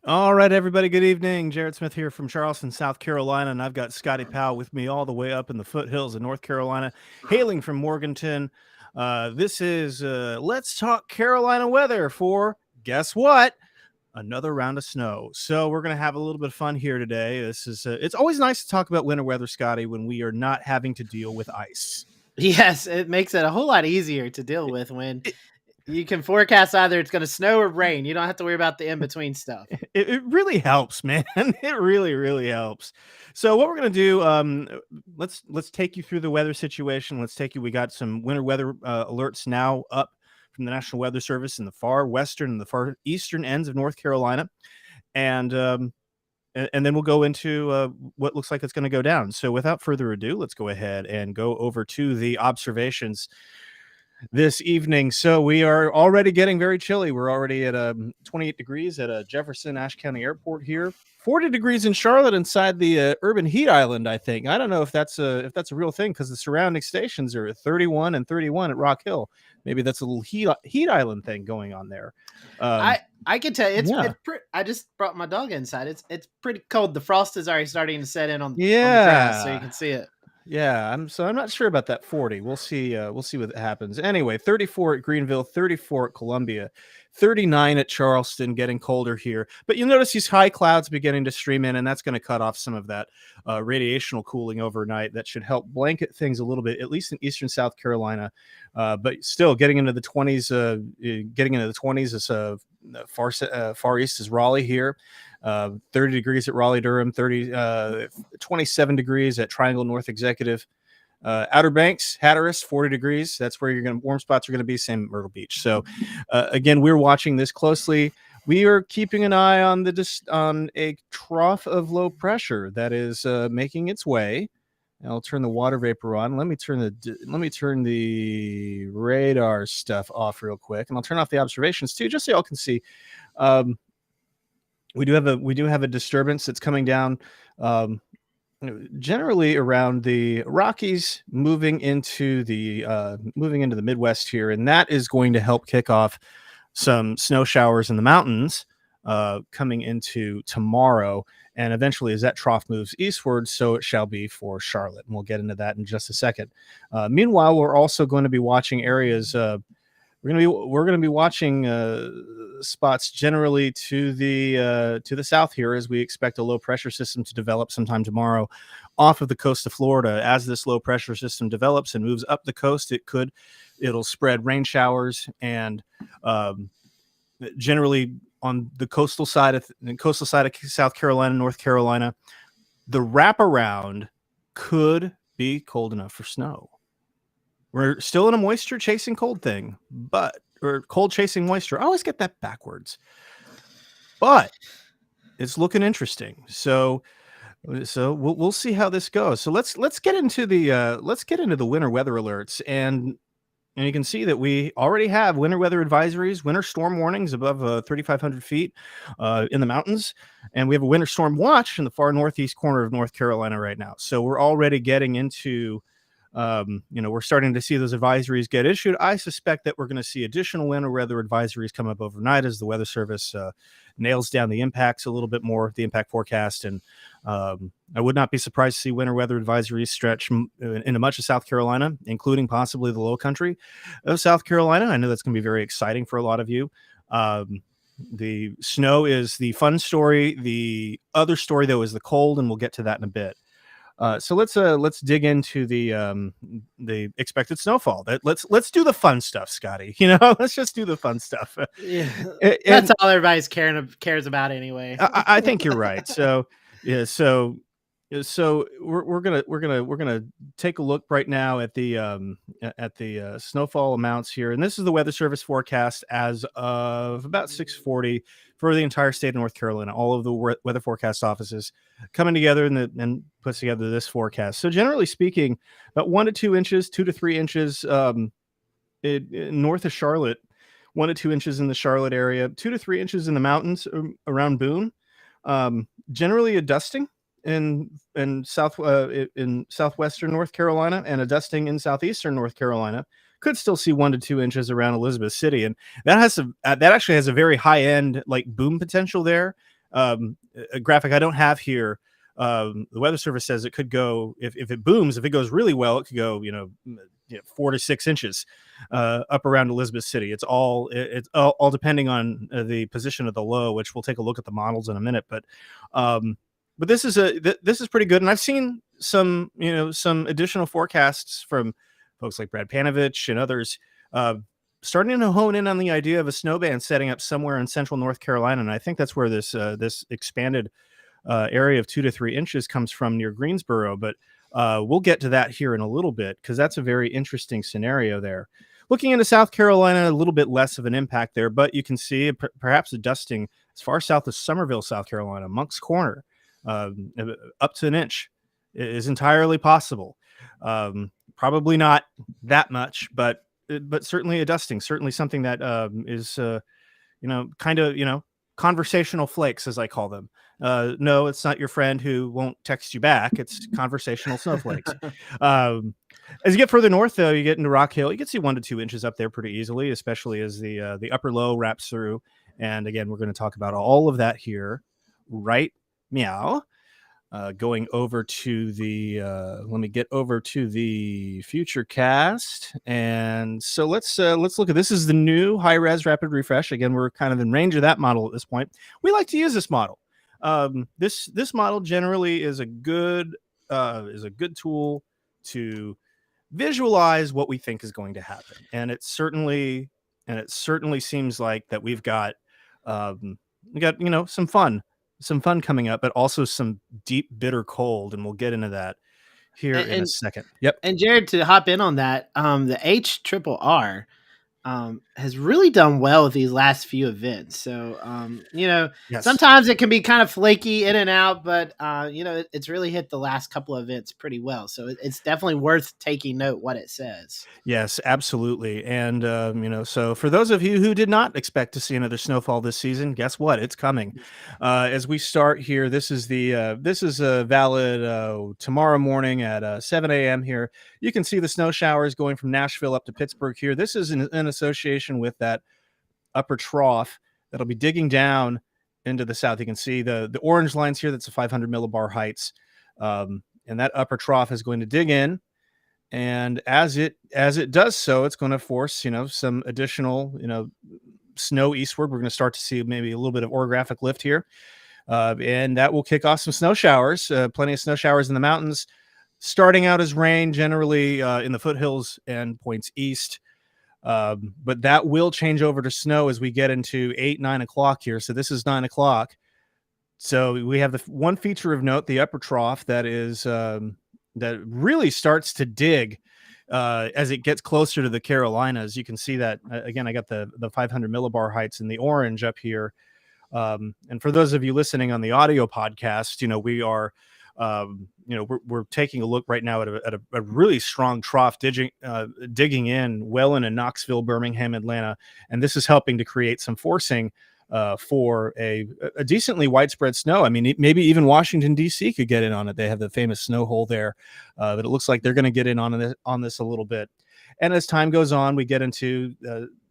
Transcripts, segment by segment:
All right, everybody. Good evening. Jared Smith here from Charleston, South Carolina, and I've got Scotty Powell with me all the way up in the foothills of North Carolina, hailing from Morganton. This is Let's Talk Carolina Weather for, guess what? Another round of snow. So we're going to have a little bit of fun here today. It's always nice to talk about winter weather, Scotty, when we are not having to deal with ice. Yes, it makes it a whole lot easier to deal with when you can forecast either it's going to snow or rain. You don't have to worry about the in-between stuff. It really helps, man. It really helps. So what we're gonna do, let's take you through the weather situation. We got some winter weather alerts now up from the National Weather Service in the far western and the far eastern ends of North Carolina, and then we'll go into what looks like it's going to go down. So without further ado, let's go ahead and go over to the observations this evening. So we are already getting very chilly. We're already at 28 degrees at Jefferson Ashe County Airport here. 40 degrees in Charlotte inside the urban heat island, I think. I don't know if that's a real thing because the surrounding stations are 31 and 31 at Rock Hill. Maybe that's a little heat island thing going on there. I can tell you, it's I just brought my dog inside. It's pretty cold. The frost is already starting to set in on the grass, so you can see it. Yeah, I'm not sure about that 40. We'll see what happens. Anyway, 34 at Greenville, 34 at Columbia, 39 at Charleston, getting colder here. But you'll notice these high clouds beginning to stream in, and that's going to cut off some of that radiational cooling overnight. That should help blanket things a little bit, at least in eastern South Carolina. But still, getting into the 20s. Is far east is Raleigh here. 30 degrees at Raleigh, Durham, 27 degrees at Triangle North Executive. Outer Banks, Hatteras, 40 degrees. That's where warm spots are going to be, same Myrtle Beach. So again, we're watching this closely. We are keeping an eye on on a trough of low pressure that is making its way. And I'll turn the water vapor on. Let me turn the radar stuff off real quick, and I'll turn off the observations too, just so y'all can see. We do have a disturbance that's coming down, generally around the Rockies, moving into the Midwest here, and that is going to help kick off some snow showers in the mountains coming into tomorrow. And eventually, as that trough moves eastward, so it shall be for Charlotte. And we'll get into that in just a second. Meanwhile, we're also going to be watching areas. We're going to be watching spots generally to the south here, as we expect a low pressure system to develop sometime tomorrow off of the coast of Florida. As this low pressure system develops and moves up the coast, it'll spread rain showers, and generally on the coastal side of South Carolina, North Carolina, the wraparound could be cold enough for snow. We're still in a moisture chasing cold thing, or cold chasing moisture. I always get that backwards, but it's looking interesting. So we'll see how this goes. So let's get into the winter weather alerts, and you can see that we already have winter weather advisories, winter storm warnings above 3,500 feet in the mountains. And we have a winter storm watch in the far northeast corner of North Carolina right now. So we're already getting into, we're starting to see those advisories get issued. I suspect that we're going to see additional winter weather advisories come up overnight as the Weather Service nails down the impacts a little bit more, the impact forecast. And I would not be surprised to see winter weather advisories stretch into much of South Carolina, including possibly the low country of South Carolina. I know that's going to be very exciting for a lot of you. The snow is the fun story. The other story, though, is the cold, and we'll get to that in a bit. So let's dig into the expected snowfall. Let's do the fun stuff, Scotty. Let's just do the fun stuff. Yeah, that's all everybody's cares about anyway. I think you're right. So yeah, so we're gonna take a look right now at the snowfall amounts here, and this is the Weather Service forecast as of about 6:40 for the entire state of North Carolina. All of the weather forecast offices coming together and puts together this forecast. So generally speaking, about 1 to 2 inches, 2 to 3 inches north of Charlotte, 1 to 2 inches in the Charlotte area, 2 to 3 inches in the mountains around Boone. Generally a dusting in southwestern North Carolina, and a dusting in southeastern North Carolina. Could still see 1 to 2 inches around Elizabeth City, and that actually has a very high end like boom potential there. a graphic I don't have here. The Weather Service says it could go, if it booms, if it goes really well, it could go, 4 to 6 inches up around Elizabeth City. It's all depending on the position of the low, which we'll take a look at the models in a minute. But this is pretty good. And I've seen some additional forecasts from folks like Brad Panovich and others starting to hone in on the idea of a snow band setting up somewhere in central North Carolina. And I think that's where this expanded area of 2 to 3 inches comes from near Greensboro. But we'll get to that here in a little bit, because that's a very interesting scenario there. Looking into South Carolina, a little bit less of an impact there, but you can see perhaps a dusting as far south as Summerville, South Carolina, Moncks Corner, up to an inch is entirely possible. Probably not that much, but certainly a dusting, certainly something that is, conversational flakes, as I call them. No, it's not your friend who won't text you back. It's conversational snowflakes. As you get further north, though, you get into Rock Hill. You can see 1 to 2 inches up there pretty easily, especially as the upper low wraps through. And again, we're going to talk about all of that here right meow. Going over to the let me get over to the future cast, and so let's look at this. Is the new high res rapid refresh. Again, we're kind of in range of that model at this point. We like to use this model. This model generally is a good tool to visualize what we think is going to happen, and it certainly seems like that we've got some fun coming up, but also some deep, bitter cold. And we'll get into that here in a second. Yep. And Jared, to hop in on that, the HRRR has really done well with these last few events. So, yes. Sometimes it can be kind of flaky in and out, but, it's really hit the last couple of events pretty well. So it's definitely worth taking note what it says. Yes, absolutely. And, so for those of you who did not expect to see another snowfall this season, guess what? It's coming. As we start here, this is valid tomorrow morning at 7 a.m. here. You can see the snow showers going from Nashville up to Pittsburgh here. This is in association with that upper trough that'll be digging down into the south. You can see the orange lines here. That's a 500 millibar heights. And that upper trough is going to dig in. And as it does so, it's going to force, some additional, snow eastward. We're going to start to see maybe a little bit of orographic lift here. And that will kick off some snow showers, plenty of snow showers in the mountains, starting out as rain generally in the foothills and points east. But that will change over to snow as we get into 8-9 o'clock here. So this is 9 o'clock. So we have the one feature of note, the upper trough that is that really starts to dig as it gets closer to the Carolinas. You can see that again. I got the 500 millibar heights in the orange up here. And for those of you listening on the audio podcast, we are we're taking a look right now at a really strong trough digging in well into Knoxville, Birmingham, Atlanta, and this is helping to create some forcing for a decently widespread snow. I mean, maybe even Washington, D.C. could get in on it. They have the famous snow hole there, but it looks like they're going to get in on this a little bit. And as time goes on, we get into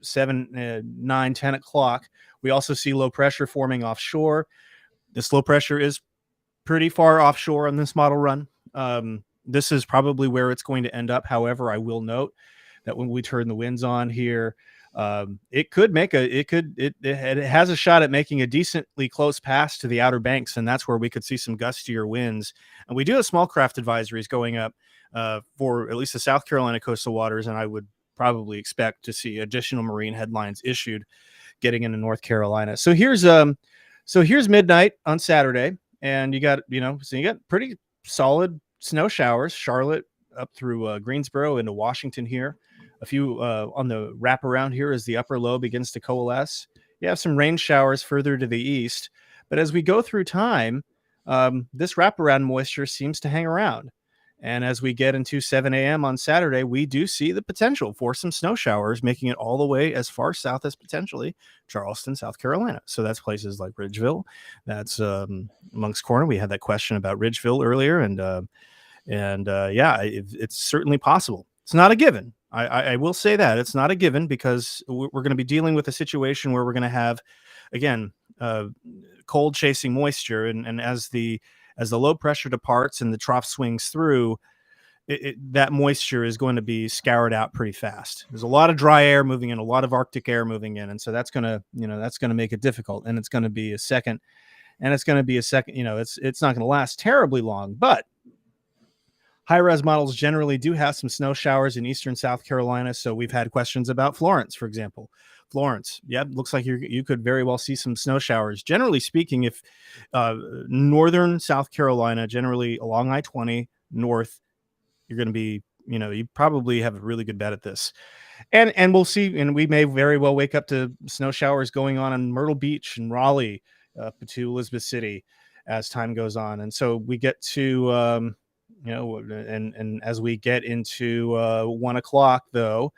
7, 9, 10 o'clock. We also see low pressure forming offshore. This low pressure is pretty far offshore on this model run. This is probably where it's going to end up. However, I will note that when we turn the winds on here, it has a shot at making a decently close pass to the Outer Banks, and that's where we could see some gustier winds. And we do have small craft advisories going up for at least the South Carolina coastal waters, and I would probably expect to see additional marine headlines issued getting into North Carolina. So here's midnight on Saturday, and you got pretty solid snow showers, Charlotte up through Greensboro into Washington here. A few on the wraparound here as the upper low begins to coalesce. You have some rain showers further to the east, but as we go through time, this wraparound moisture seems to hang around. And as we get into 7 a.m. on Saturday, we do see the potential for some snow showers, making it all the way as far south as potentially Charleston, South Carolina. So that's places like Ridgeville. That's Moncks Corner. We had that question about Ridgeville earlier, and it's certainly possible. It's not a given. I will say that it's not a given, because we're going to be dealing with a situation where we're going to have, again, cold chasing moisture, and as the low pressure departs and the trough swings through, that moisture is going to be scoured out pretty fast. There's a lot of dry air moving in, a lot of Arctic air moving in, and so that's going to make it difficult. And it's going to be a second, it's not going to last terribly long, but high-res models generally do have some snow showers in eastern South Carolina. So we've had questions about Florence, for example. Florence, looks like you could very well see some snow showers. Generally speaking, if northern South Carolina, generally along I-20 north, you're going to be, you probably have a really good bet at this. And we'll see, and we may very well wake up to snow showers going on in Myrtle Beach and Raleigh, up to Elizabeth City as time goes on. And so we get to, and as we get into 1 o'clock, though,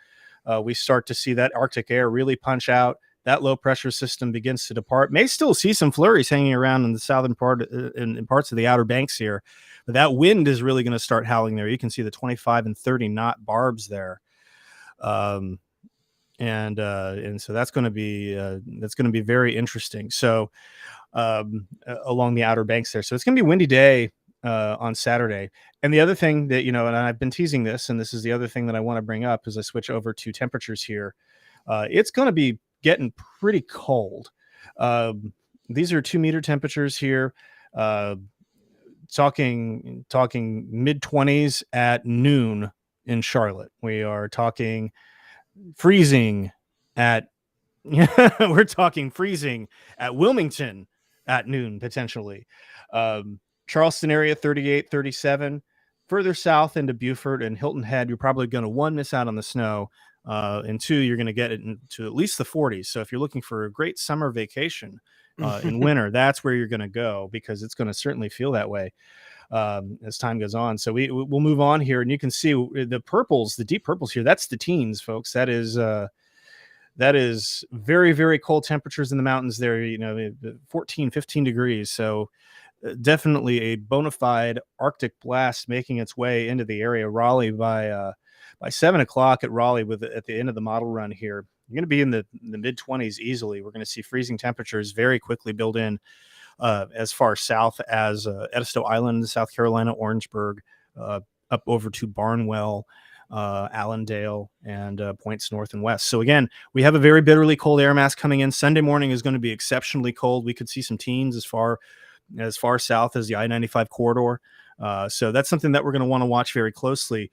we start to see that Arctic air really punch out. That low pressure system begins to depart. May still see some flurries hanging around in the southern part, in parts of the Outer Banks here, but that wind is really going to start howling there. You can see the 25 and 30 knot barbs there, and so that's going to be very interesting. So along the Outer Banks there, so it's going to be a windy day on Saturday. And the other thing that, and I've been teasing this, and this is the other thing that I want to bring up as I switch over to temperatures here. It's going to be getting pretty cold. These are 2-meter temperatures here. Talking mid 20s at noon in Charlotte. We are talking freezing at we're talking freezing at Wilmington at noon potentially. Charleston area 38, 37. Further south into Beaufort and Hilton Head, you're probably going to, 1, miss out on the snow, and 2, you're going to get it into at least the 40s. So if you're looking for a great summer vacation in winter, that's where you're going to go, because it's going to certainly feel that way as time goes on. So we'll move on here, and you can see the purples, the deep purples here. That's the teens, folks. That is very, very cold temperatures in the mountains there, 14, 15 degrees. So definitely a bona fide Arctic blast making its way into the area. Raleigh by 7 o'clock at Raleigh, at the end of the model run here, you're going to be in the mid 20s easily. We're going to see freezing temperatures very quickly build in as far south as Edisto Island, South Carolina, Orangeburg, up over to Barnwell, Allendale, and points north and west. So again, we have a very bitterly cold air mass coming in. Sunday morning is going to be exceptionally cold. We could see some teens as far south as the I-95 corridor. So that's something that we're going to want to watch very closely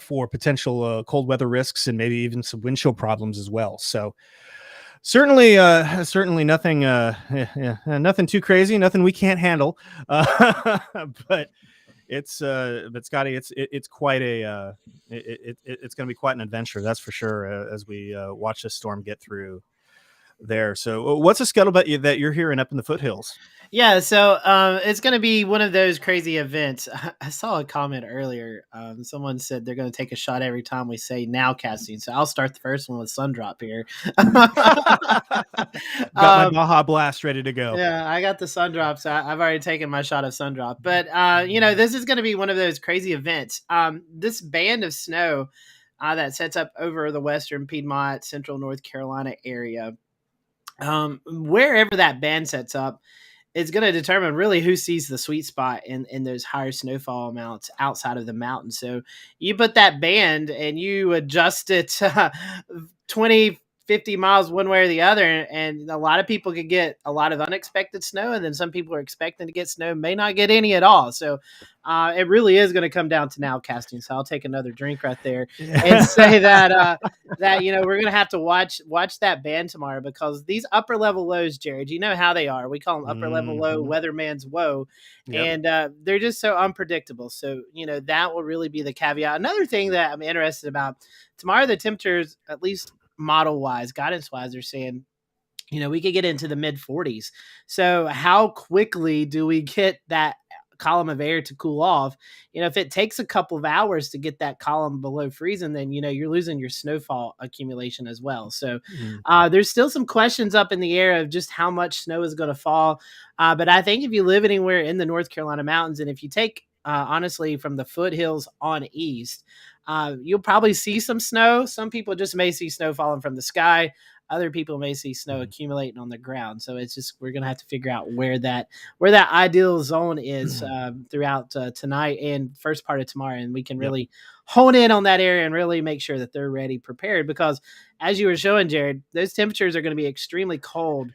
for potential cold weather risks, and maybe even some wind chill problems as well. So certainly nothing too crazy, nothing we can't handle. But Scotty, it's quite it's going to be quite an adventure, that's for sure, as we watch this storm get through there. So what's a scuttlebutt that you're hearing up in the foothills? Yeah, so it's going to be one of those crazy events. I saw a comment earlier. Someone said they're going to take a shot every time we say nowcasting. So I'll start the first one with Sundrop here. Got my Baja Blast ready to go. Yeah, I got the Sundrop, so I've already taken my shot of Sundrop. But, this is going to be one of those crazy events. This band of snow that sets up over the western Piedmont, central North Carolina area, wherever that band sets up, it's going to determine really who sees the sweet spot in those higher snowfall amounts outside of the mountain. So you put that band and you adjust it 20, 50 miles one way or the other, and a lot of people could get a lot of unexpected snow, and then some people are expecting to get snow, may not get any at all. So it really is going to come down to nowcasting. So I'll take another drink right there and say that we're going to have to watch that band tomorrow, because these upper level lows, Jared, you know how they are. We call them upper level low, weatherman's woe, and they're just so unpredictable. So that will really be the caveat. Another thing that I'm interested about tomorrow, the temperatures, at least model wise, guidance wise, they're saying, we could get into the mid 40s. So how quickly do we get that column of air to cool off? If it takes a couple of hours to get that column below freezing, then, you're losing your snowfall accumulation as well. So there's still some questions up in the air of just how much snow is going to fall. But I think if you live anywhere in the North Carolina mountains, and if you take, honestly, from the foothills on east, you'll probably see some snow. Some people just may see snow falling from the sky. Other people may see snow accumulating on the ground. So it's just, we're going to have to figure out where that ideal zone is throughout tonight and first part of tomorrow. And we can really hone in on that area and really make sure that they're ready, prepared, because as you were showing, Jared, those temperatures are going to be extremely cold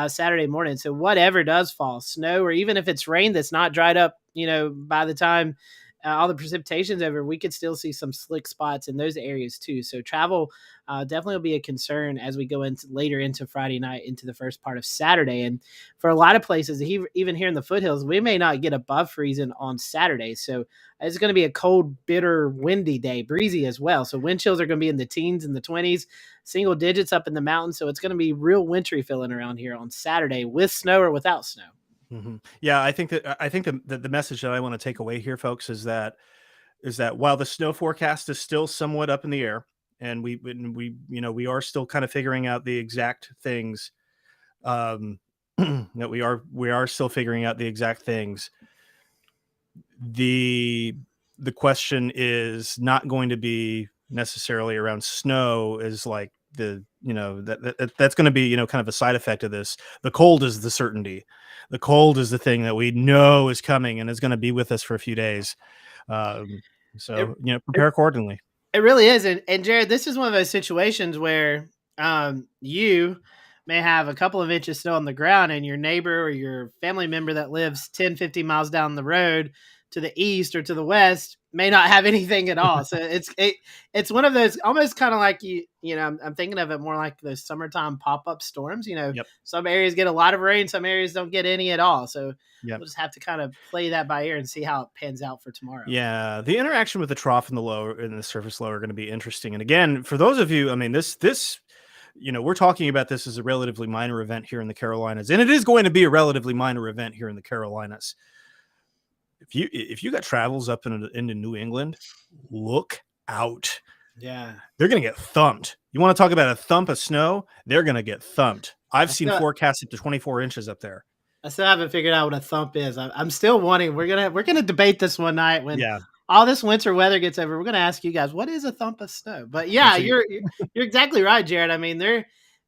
Saturday morning. So whatever does fall, snow, or even if it's rain that's not dried up, by the time all the precipitation's over, we could still see some slick spots in those areas too. So travel definitely will be a concern as we go into later into Friday night, into the first part of Saturday. And for a lot of places, even here in the foothills, we may not get above freezing on Saturday. So it's going to be a cold, bitter, windy day, breezy as well. So wind chills are going to be in the teens and the 20s, single digits up in the mountains. So it's going to be real wintry feeling around here on Saturday, with snow or without snow. Mm-hmm. Yeah, I think the message that I want to take away here, folks, is that while the snow forecast is still somewhat up in the air, and we are still kind of figuring out the exact things, that we are still figuring out the exact things. The question is not going to be necessarily around snow, is like that's going to be kind of a side effect of this. The cold is the certainty. The cold is the thing that we know is coming and is going to be with us for a few days. So prepare accordingly. It really is. And Jared, this is one of those situations where you may have a couple of inches of snow on the ground, and your neighbor or your family member that lives 10, 50 miles down the road to the east or to the west may not have anything at all. So it's one of those, almost kind of like I'm thinking of it more like those summertime pop-up storms. Some areas get a lot of rain, some areas don't get any at all. So we'll just have to kind of play that by ear and see how it pans out for tomorrow. Yeah, the interaction with the trough and the low and the surface low are going to be interesting. And again, for those of you, I mean, this we're talking about this as a relatively minor event here in the Carolinas, and it is going to be a relatively minor event here in the Carolinas. If you got travels up into New England, look out. Yeah. They're going to get thumped. You want to talk about a thump of snow? They're going to get thumped. I've seen forecasts up to 24 inches up there. I still haven't figured out what a thump is. I'm still wanting, we're going to debate this one night when all this winter weather gets over. We're going to ask you guys, what is a thump of snow? But yeah, you're exactly right, Jared. I mean,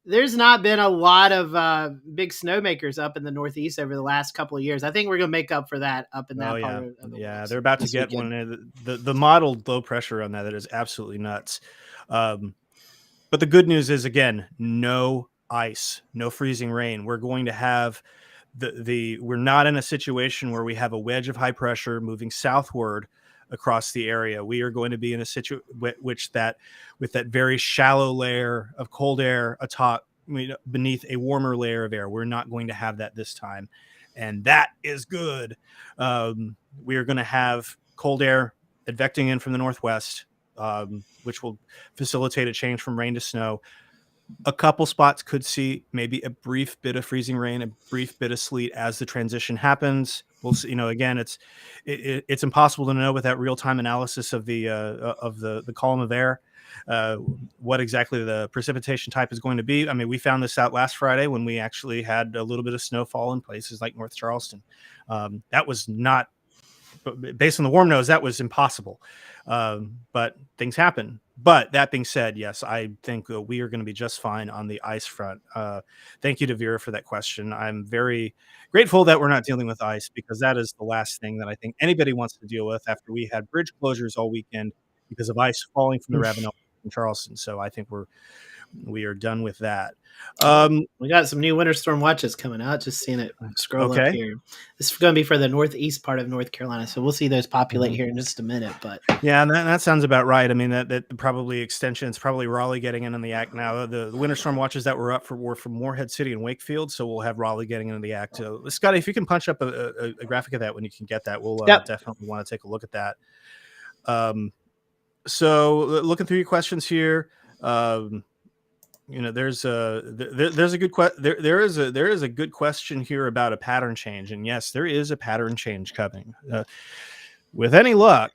there's not been a lot of big snowmakers up in the Northeast over the last couple of years. I think we're going to make up for that up in that part of the world. They're about to get one. The modeled low pressure on that is absolutely nuts. But the good news is, again, no ice, no freezing rain. We're going to have we're not in a situation where we have a wedge of high pressure moving southward across the area. We are going to be in a situation with that very shallow layer of cold air atop, beneath a warmer layer of air. We're not going to have that this time, and that is good. We are going to have cold air advecting in from the northwest, which will facilitate a change from rain to snow. A couple spots could see maybe a brief bit of freezing rain, a brief bit of sleet as the transition happens. We'll see. Again, it's impossible to know with that real-time analysis of the column of air what exactly the precipitation type is going to be. I mean, we found this out last Friday when we actually had a little bit of snowfall in places like North Charleston. That was not, based on the warm nose, that was impossible. But things happen. But that being said, yes, I think we are going to be just fine on the ice front. Thank you to Vera for that question. I'm very grateful that we're not dealing with ice, because that is the last thing that I think anybody wants to deal with after we had bridge closures all weekend because of ice falling from the Ravenel in Charleston. So I think we are done with that. We got some new winter storm watches coming out. Just seeing it scroll up here. This is going to be for the northeast part of North Carolina, so we'll see those populate here in just a minute. But yeah, and that sounds about right. I mean, that probably extensions, probably Raleigh getting in the act now. The winter storm watches that were up were from Morehead City and Wakefield, so we'll have Raleigh getting into the act. Scotty, if you can punch up a graphic of that when you can get that, we'll definitely want to take a look at that. So looking through your questions here. There's a good question here about a pattern change, and yes, there is a pattern change coming. With any luck,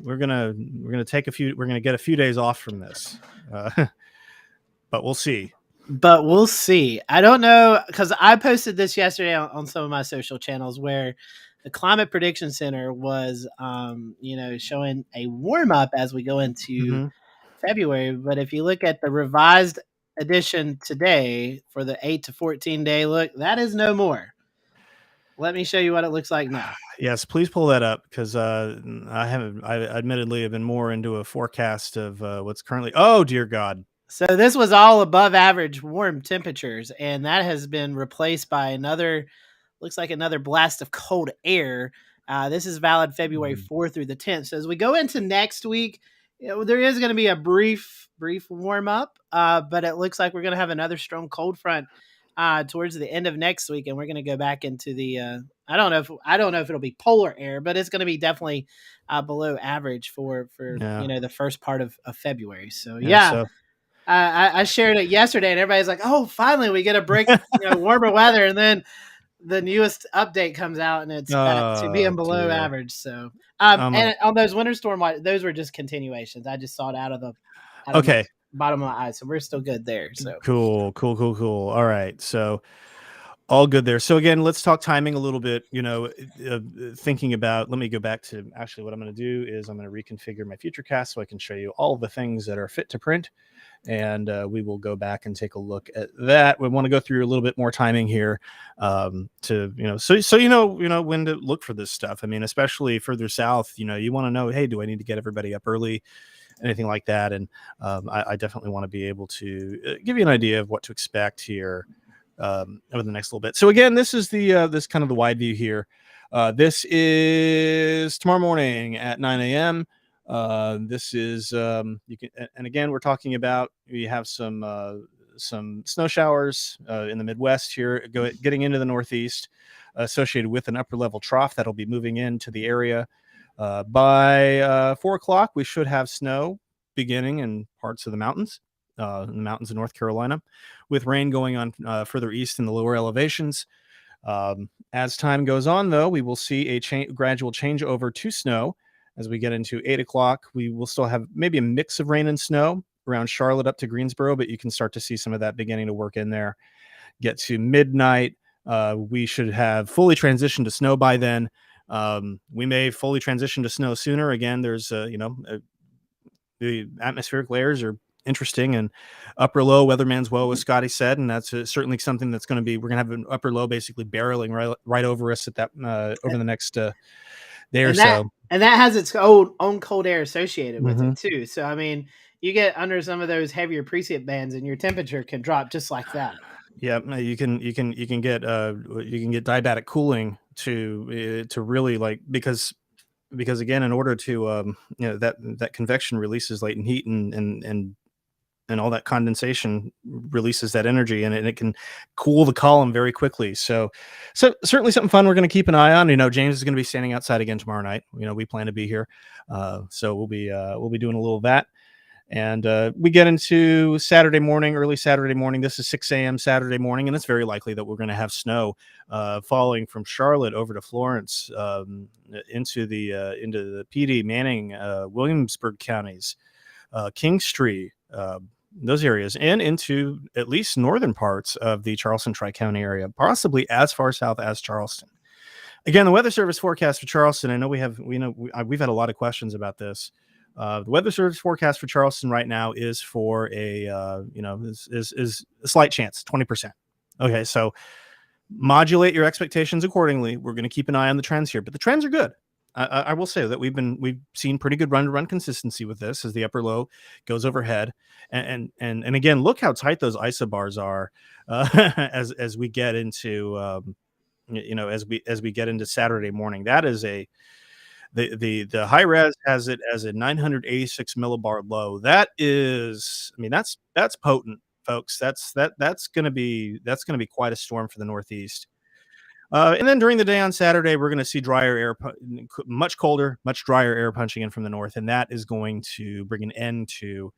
we're gonna get a few days off from this, but we'll see. I don't know, because I posted this yesterday on some of my social channels where the Climate Prediction Center was, showing a warm up as we go into February. But if you look at the revised edition today for the 8 to 14 day look. That is no more. Let me show you what it looks like now. Yes, please pull that up because I admittedly have been more into a forecast of what's currently. Oh, dear God. So this was all above average warm temperatures, and that has been replaced by looks like another blast of cold air. This is valid February 4th through the 10th. So as we go into next week, there is going to be a brief warm up, but it looks like we're going to have another strong cold front towards the end of next week, and we're going to go back into the I don't know if it'll be polar air, but it's going to be definitely below average for the first part of February. So yeah. I shared it yesterday, and everybody's like, "Oh, finally we get a break, warmer weather." And then the newest update comes out, and it's back to being below average. So, and on those winter storm, those were just continuations. I just saw it out of the bottom of my eyes, so we're still good there. So cool. All right, so all good there. So again, let's talk timing a little bit. Thinking about. Let me go back to actually what I'm going to do is I'm going to reconfigure my Futurecast so I can show you all the things that are fit to print. And we will go back and take a look at that. We want to go through a little bit more timing here to when to look for this stuff. I mean, especially further south, you want to know, hey, do I need to get everybody up early, anything like that? And I definitely want to be able to give you an idea of what to expect here over the next little bit. So again, this is this kind of the wide view here. This is tomorrow morning at 9 a.m. This is you can, and again, we're talking about we have some snow showers in the Midwest here, getting into the Northeast, associated with an upper level trough that'll be moving into the area. By 4 o'clock, we should have snow beginning in parts of the mountains of North Carolina, with rain going on further east in the lower elevations. As time goes on, though, we will see a gradual change over to snow. As we get into 8 o'clock, we will still have maybe a mix of rain and snow around Charlotte up to Greensboro, but you can start to see some of that beginning to work in there. Get to midnight, we should have fully transitioned to snow by then. We may fully transition to snow sooner. Again, there's the atmospheric layers are interesting, and upper low weatherman's woe, as Scotty said, and that's certainly something that's going to be. We're going to have an upper low basically barreling right over us at that over the next day or so. And that has its own cold air associated with it too. So I mean, you get under some of those heavier precip bands, and your temperature can drop just like that. Yeah, you can get diabatic cooling to really because again, in order to that convection releases latent heat and all that condensation releases that energy, and it can cool the column very quickly. So certainly something fun we're going to keep an eye on. James is going to be standing outside again tomorrow night. We plan to be here. So we'll be doing a little of that. And we get into Saturday morning, early Saturday morning. This is 6 a.m. Saturday morning, and it's very likely that we're going to have snow falling from Charlotte over to Florence, into the PD, Manning, Williamsburg counties, Kingstree, those areas, and into at least northern parts of the Charleston Tri-County area, possibly as far south as Charleston. Again, the Weather Service forecast for Charleston. I know we've had a lot of questions about this. The Weather Service forecast for Charleston right now is for is a slight chance, 20%. Okay, so modulate your expectations accordingly. We're going to keep an eye on the trends here, but the trends are good. I will say that we've seen pretty good run-to-run consistency with this as the upper low goes overhead, and again, look how tight those isobars are as we get into as we get into Saturday morning. That is the high res has it as a 986 millibar low. That is, that's potent, folks. That's going to be quite a storm for the Northeast. And then during the day on Saturday, we're going to see drier air, much colder, much drier air punching in from the north, and that is going to bring an end to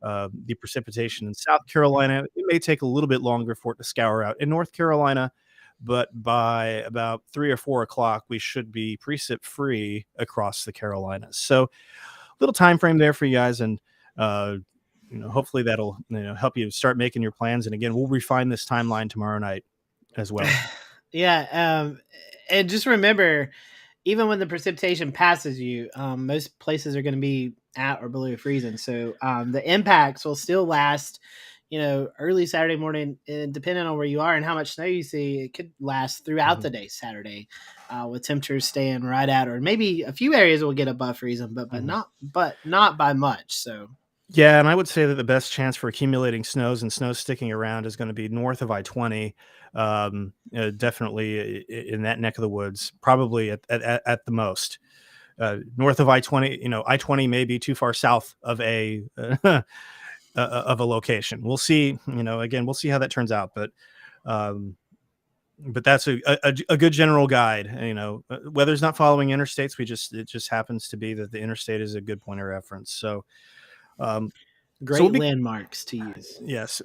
the precipitation in South Carolina. It may take a little bit longer for it to scour out in North Carolina, but by about 3 or 4 o'clock, we should be precip free across the Carolinas. So, little time frame there for you guys, and hopefully that'll help you start making your plans. And again, we'll refine this timeline tomorrow night as well. Yeah, and just remember, even when the precipitation passes you, most places are going to be at or below freezing. So the impacts will still last, early Saturday morning, and depending on where you are and how much snow you see, it could last throughout the day Saturday, with temperatures staying right at, or maybe a few areas will get above freezing, but not by much. So. Yeah, and I would say that the best chance for accumulating snows and snow sticking around is going to be north of I-20, definitely in that neck of the woods, probably at the most. North of I-20, I-20 may be too far south of a of a location. We'll see. Again, we'll see how that turns out. But that's a good general guide. Weather's not following interstates. It just happens to be that the interstate is a good point of reference. So. Great landmarks to use. Yes,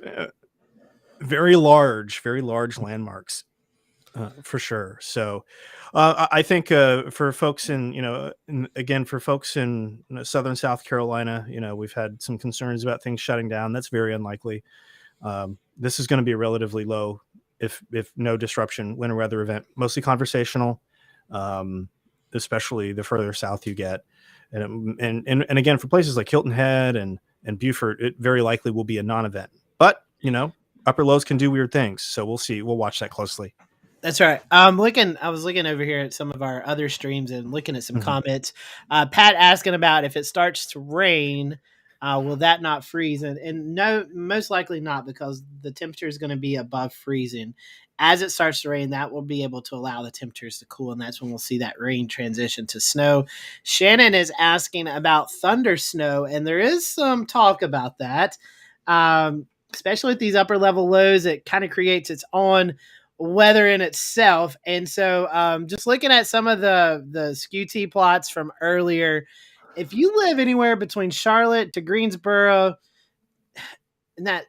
very large landmarks, for sure. So, I think for folks for folks in southern South Carolina, we've had some concerns about things shutting down. That's very unlikely. This is going to be a relatively low, if no disruption, winter weather event, mostly conversational, especially the further south you get, and again for places like Hilton Head and Beaufort, it very likely will be a non-event. But, upper lows can do weird things. So we'll see. We'll watch that closely. That's right. I was looking over here at some of our other streams and looking at some comments. Pat asking about if it starts to rain, will that not freeze? And no, most likely not, because the temperature is going to be above freezing. As it starts to rain, that will be able to allow the temperatures to cool, and that's when we'll see that rain transition to snow. Shannon is asking about thunder snow, and there is some talk about that, especially with these upper level lows. It kind of creates its own weather in itself. And so just looking at some of the SKU-T plots from earlier, if you live anywhere between Charlotte to Greensboro, in that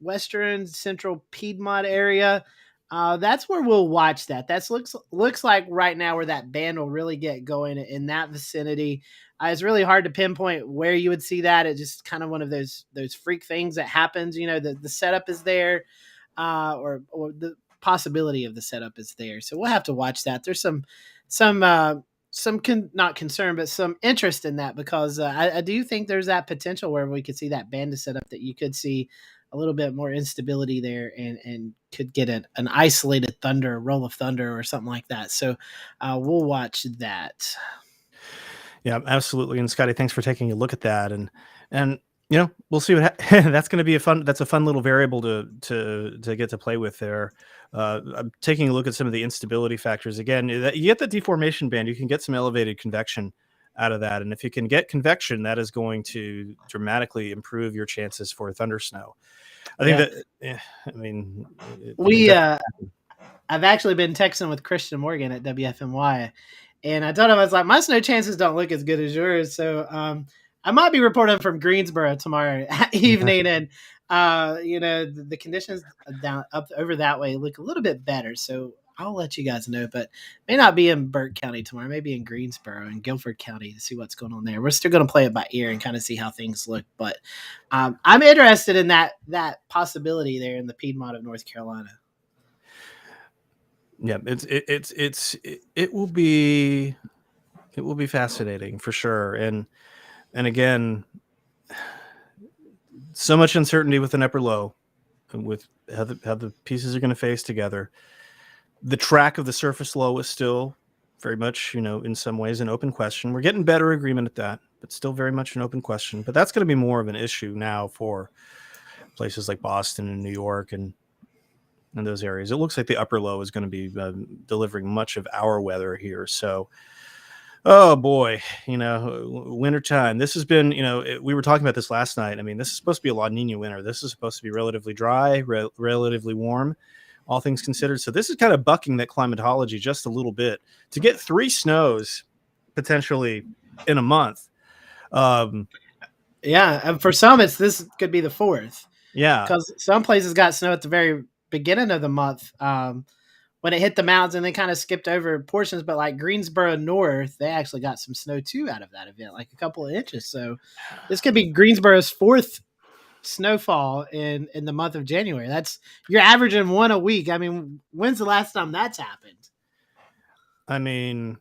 western central Piedmont area, that's where we'll watch that. That looks like right now where that band will really get going in that vicinity. It's really hard to pinpoint where you would see that. It's just kind of one of those freak things that happens. The setup is there, or the possibility of the setup is there. So we'll have to watch that. There's not concern, but some interest in that, because I do think there's that potential where we could see that band setup, that you could see a little bit more instability there, and could get an isolated thunder, roll of thunder or something like that. So we'll watch that. Yeah, absolutely. And Scotty, thanks for taking a look at that. And we'll see what that's going to be that's a fun little variable to get to play with there. I'm taking a look at some of the instability factors. Again, you get the deformation band, you can get some elevated convection out of that. And if you can get convection, that is going to dramatically improve your chances for thunder snow. I think I've actually been texting with Christian Morgan at WFMY, and I told him, I was like, my snow chances don't look as good as yours. So I might be reporting from Greensboro tomorrow evening, and the conditions down up over that way look a little bit better. So I'll let you guys know, but may not be in Burke County tomorrow, maybe in Greensboro and Guilford County, to see what's going on there. We're still going to play it by ear and kind of see how things look, but I'm interested in that possibility there in the Piedmont of North Carolina. Yeah, it will be fascinating for sure, and again, so much uncertainty with an upper low, and with how the pieces are going to phase together. The track of the surface low is still very much, in some ways, an open question. We're getting better agreement at that, but still very much an open question. But that's going to be more of an issue now for places like Boston and New York and those areas. It looks like the upper low is going to be delivering much of our weather here. So, oh boy, wintertime. This has been, we were talking about this last night. I mean, this is supposed to be a La Niña winter. This is supposed to be relatively dry, relatively warm, all things considered. So this is kind of bucking that climatology just a little bit to get 3 snows potentially in a month. Yeah, and for some, this could be the 4th. Yeah, because some places got snow at the very beginning of the month when it hit the mountains, and they kind of skipped over portions. But like Greensboro North, they actually got some snow too out of that event, like a couple of inches. So this could be Greensboro's 4th snowfall in the month of January. You're averaging 1 a week. I mean, when's the last time that's happened? I mean,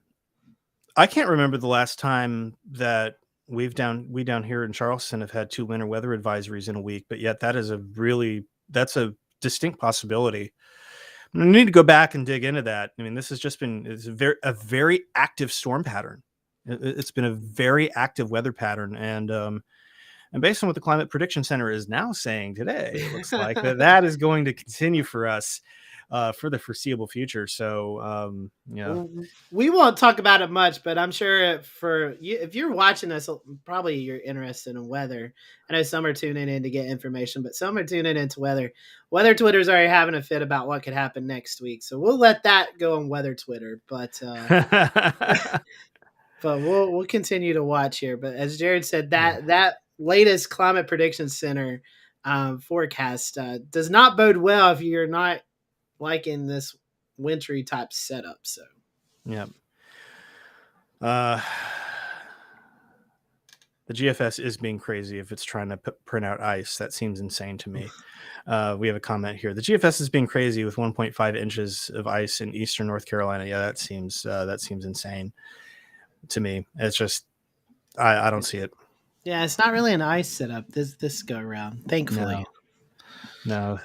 I can't remember the last time that we down here in Charleston have had 2 winter weather advisories in a week, but yet that's a distinct possibility. I need to go back and dig into that. I mean, this has just been a very active storm pattern. It's been a very active weather pattern, and based on what the Climate Prediction Center is now saying today, it looks like that is going to continue for us for the foreseeable future. So, we won't talk about it much, but I'm sure for you, if you're watching us, probably you're interested in weather. I know some are tuning in to get information, but some are tuning into weather. Weather Twitter's already having a fit about what could happen next week, so we'll let that go on Weather Twitter. But but we'll continue to watch here. But as Jared said, that latest Climate Prediction Center forecast does not bode well if you're not liking this wintry type setup. So yeah. The GFS is being crazy if it's trying to print out ice. That seems insane to me. We have a comment here. The GFS is being crazy with 1.5 inches of ice in eastern North Carolina. Yeah, that seems insane to me. It's just I don't see it. Yeah, it's not really an ice setup this go around, thankfully. No,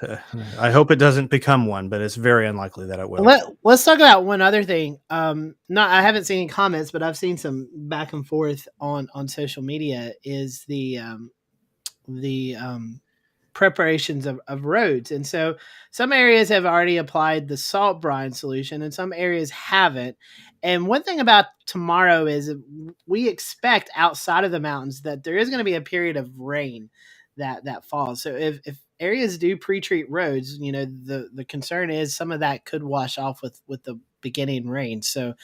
I hope it doesn't become one, but it's very unlikely that it will. Let's talk about one other thing. I haven't seen any comments, but I've seen some back and forth on social media. Is the preparations of roads, and so some areas have already applied the salt brine solution, and some areas haven't. And one thing about tomorrow is we expect outside of the mountains that there is going to be a period of rain that falls. So if areas do pre-treat roads, the concern is some of that could wash off with the beginning rain. So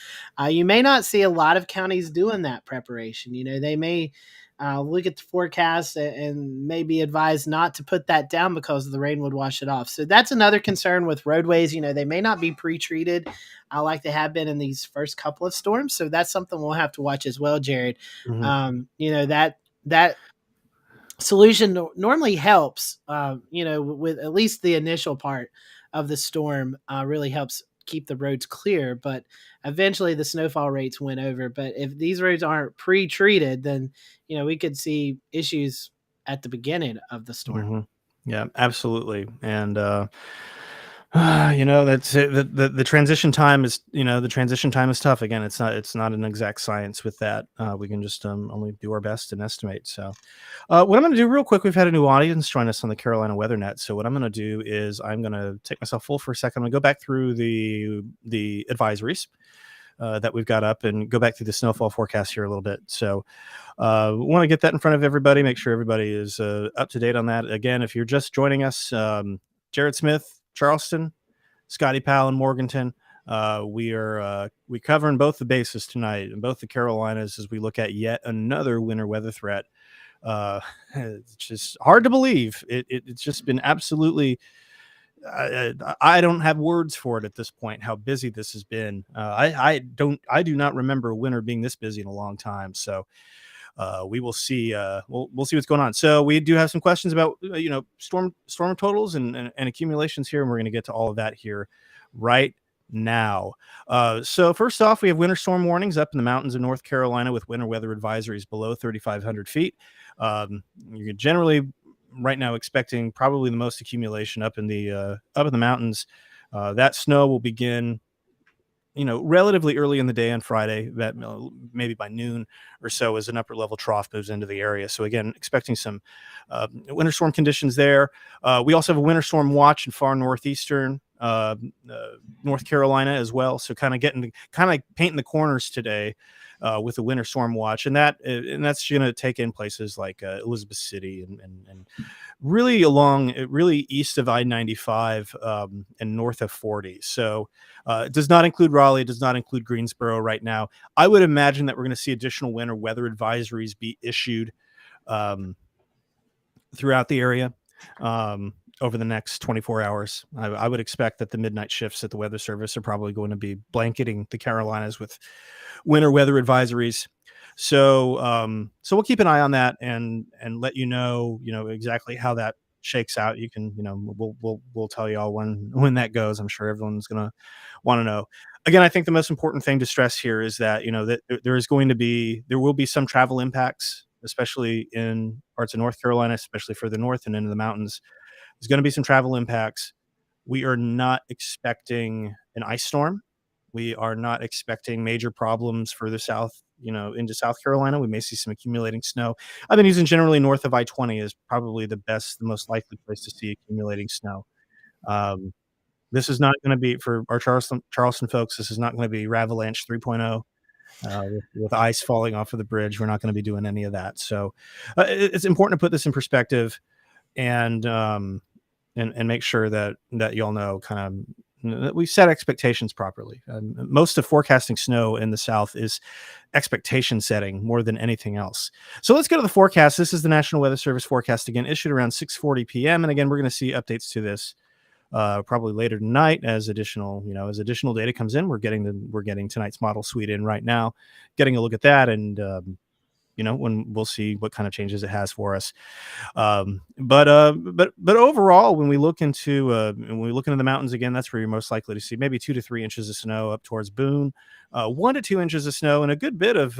you may not see a lot of counties doing that preparation. They may look at the forecast and may be advised not to put that down because the rain would wash it off. So that's another concern with roadways. They may not be pre-treated like they have been in these first couple of storms. So that's something we'll have to watch as well, Jared. Mm-hmm. That solution normally helps, with at least the initial part of the storm, really helps keep the roads clear, but eventually the snowfall rates went over. But if these roads aren't pre-treated, then, we could see issues at the beginning of the storm. Mm-hmm. Yeah, absolutely. And, that's it. The transition time is, tough. Again, it's not an exact science with that. We can just only do our best and estimate. So what I'm going to do real quick, we've had a new audience join us on the Carolina Weather Net. So what I'm going to do is I'm going to take myself full for a second. I'm going to go back through the advisories that we've got up and go back through the snowfall forecast here a little bit. So we want to get that in front of everybody, make sure everybody is up to date on that. Again, if you're just joining us, Jared Smith, Charleston, Scotty Powell, and Morganton. We covering both the bases tonight in both the Carolinas as we look at yet another winter weather threat. It's just hard to believe. It's just been absolutely. I don't have words for it at this point. How busy this has been. I do not remember winter being this busy in a long time. So. We will see. We'll see what's going on. So we do have some questions about storm totals and accumulations here, and we're going to get to all of that here right now. So first off, we have winter storm warnings up in the mountains of North Carolina with winter weather advisories below 3,500 feet. You're generally right now expecting probably the most accumulation up in the mountains. That snow will begin relatively early in the day on Friday, that maybe by noon or so as an upper level trough moves into the area. So again, expecting some winter storm conditions there. We also have a winter storm watch in far northeastern North Carolina as well. So kind of painting the corners today with the winter storm watch, and that's going to take in places like Elizabeth City and really east of I-95 and north of 40. So it does not include Raleigh, it does not include Greensboro right now. I would imagine that we're going to see additional winter weather advisories be issued throughout the area over the next 24 hours. I would expect that the midnight shifts at the Weather Service are probably going to be blanketing the Carolinas with winter weather advisories. So we'll keep an eye on that and let you know exactly how that shakes out. You can, we'll tell you all when that goes. I'm sure everyone's going to want to know. Again, I think the most important thing to stress here is that, that there will be some travel impacts especially in parts of North Carolina, especially further north and into the mountains. There's going to be some travel impacts. We are not expecting an ice storm. We are not expecting major problems further south, into South Carolina. We may see some accumulating snow. I've been using generally north of I-20 is probably the most likely place to see accumulating snow. This is not going to be, for our Charleston folks, this is not going to be Ravalanche 3.0 with ice falling off of the bridge. We're not going to be doing any of that. So it's important to put this in perspective and make sure that y'all know kind of that we set expectations properly. Most of forecasting snow in the South is expectation setting more than anything else. So let's go to the forecast. This is the National Weather Service forecast, again, issued around 6:40 p.m. And again, we're going to see updates to this probably later tonight as additional data comes in. We're getting tonight's model suite in right now, getting a look at that, and when we'll see what kind of changes it has for us. But overall, when we look into the mountains again, that's where you're most likely to see maybe 2 to 3 inches of snow up towards Boone, 1 to 2 inches of snow, and a good bit of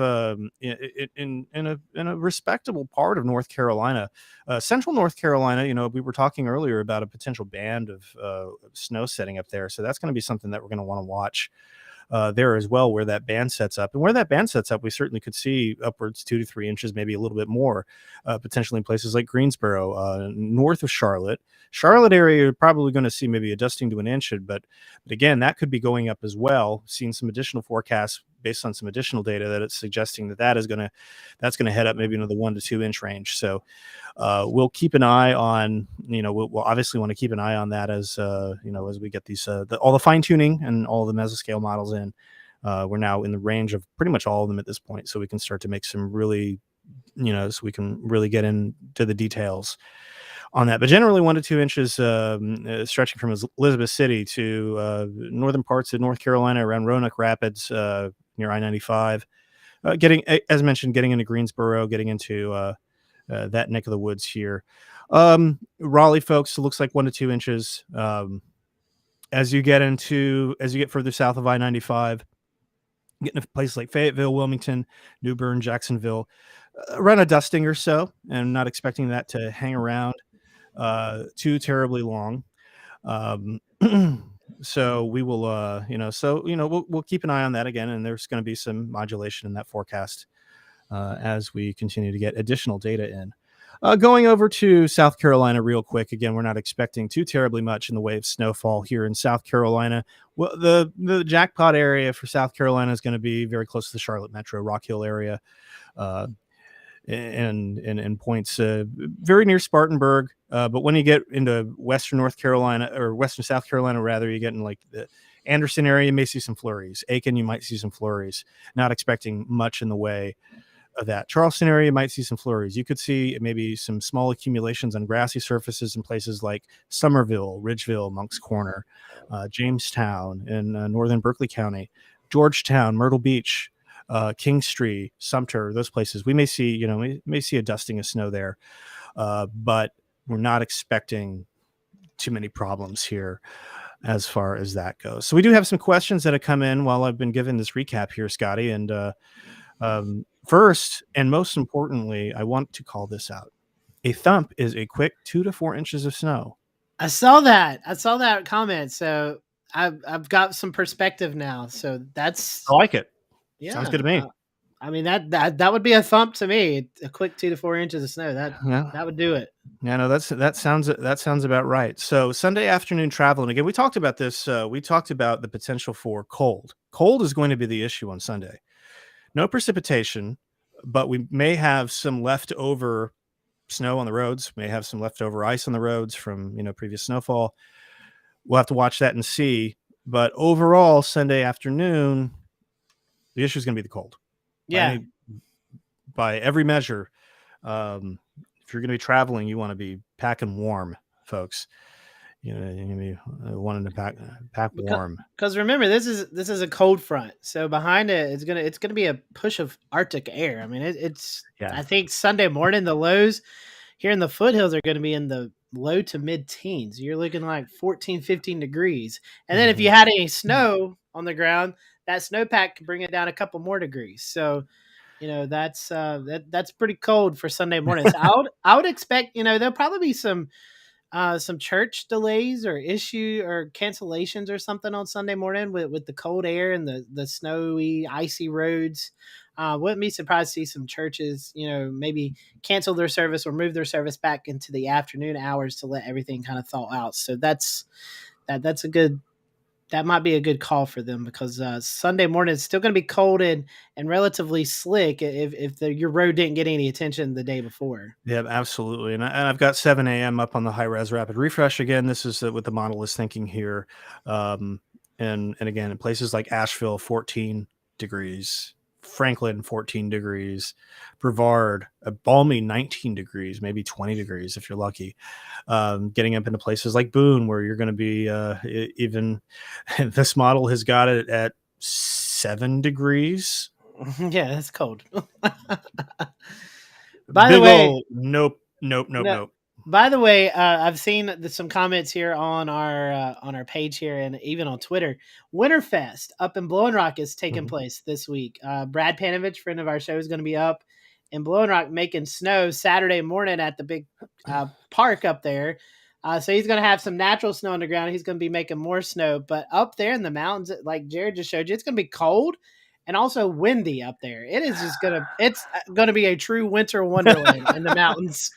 in a respectable part of North Carolina, central North Carolina. We were talking earlier about a potential band of snow setting up there, so that's going to be something that we're going to want to watch there as well, where that band sets up. And where that band sets up, we certainly could see upwards 2 to 3 inches, maybe a little bit more, potentially in places like Greensboro, north of Charlotte. Charlotte area, you're probably going to see maybe a dusting to an inch, but again, that could be going up as well. Seeing some additional forecasts based on some additional data that it's suggesting that's going to head up maybe into the 1 to 2 inch range. So we'll keep an eye on, we'll obviously want to keep an eye on that as we get these all the fine tuning and all the mesoscale models in. We're now in the range of pretty much all of them at this point, so we can start to make some really, so we can really get into the details on that. But generally 1 to 2 inches, stretching from Elizabeth City to northern parts of North Carolina around Roanoke Rapids, near I-95, getting into Greensboro, getting into that neck of the woods here. Raleigh, folks, it looks like 1 to 2 inches. As you get further south of I-95, getting to places like Fayetteville, Wilmington, New Bern, Jacksonville, around a dusting or so, and not expecting that to hang around too terribly long. So we will, we'll keep an eye on that again, and there's going to be some modulation in that forecast as we continue to get additional data in. Going over to South Carolina real quick. Again, we're not expecting too terribly much in the way of snowfall here in South Carolina. Well, the jackpot area for South Carolina is going to be very close to the Charlotte metro, Rock Hill area, and points very near Spartanburg. But when you get into western North Carolina, or western South Carolina rather, you get in like the Anderson area, you may see some flurries. Aiken, you might see some flurries. Not expecting much in the way of that. Charleston area might see some flurries. You could see maybe some small accumulations on grassy surfaces in places like Summerville, Ridgeville, Moncks Corner, Jamestown in northern Berkeley County, Georgetown, Myrtle Beach, Kingstree, Sumter, those places. We may see, a dusting of snow there, but we're not expecting too many problems here as far as that goes. So we do have some questions that have come in while I've been giving this recap here, Scotty. And first, and most importantly, I want to call this out. A thump is a quick 2 to 4 inches of snow. I saw that comment. So I've got some perspective now. So I like it. Yeah. Sounds good to me. I mean, that would be a thump to me. A quick 2 to 4 inches of snow. That would do it. Yeah, no, that sounds about right. So Sunday afternoon travel, and again, we talked about this. We talked about the potential for cold. Cold is going to be the issue on Sunday. No precipitation, but we may have some leftover snow on the roads. May have some leftover ice on the roads from previous snowfall. We'll have to watch that and see. But overall, Sunday afternoon, the issue is going to be the cold. Yeah. By every measure, if you're going to be traveling, you want to be packing warm, folks. You're going to be wanting to pack warm. Because remember, this is a cold front, so behind it, it's gonna be a push of Arctic air. I mean, I think Sunday morning the lows here in the foothills are going to be in the low to mid teens. You're looking like 14, 15 degrees, and then if you had any snow on the ground, that snowpack can bring it down a couple more degrees. So that's pretty cold for Sunday mornings. I would expect, there'll probably be some church delays or issue or cancellations or something on Sunday morning with the cold air and the snowy, icy roads. Wouldn't be surprised to see some churches, maybe cancel their service or move their service back into the afternoon hours to let everything kind of thaw out. So that's that might be a good call for them, because Sunday morning is still going to be cold and relatively slick if your road didn't get any attention the day before. Yeah, absolutely. And I've got 7 a.m. up on the high res rapid refresh again. This is what the model is thinking here. And again, in places like Asheville, 14 degrees, Franklin, 14 degrees, Brevard, a balmy 19 degrees, maybe 20 degrees if you're lucky. Getting up into places like Boone, where you're going to be even, this model has got it at 7 degrees. Yeah, that's cold. By the way, nope. By the way, I've seen some comments here on our page here and even on Twitter. Winterfest up in Blowing Rock is taking place this week. Brad Panovich, friend of our show, is going to be up in Blowing Rock making snow Saturday morning at the big park up there. So he's going to have some natural snow on the ground. He's going to be making more snow. But up there in the mountains, like Jared just showed you, it's going to be cold and also windy up there. It's going to be a true winter wonderland in the mountains.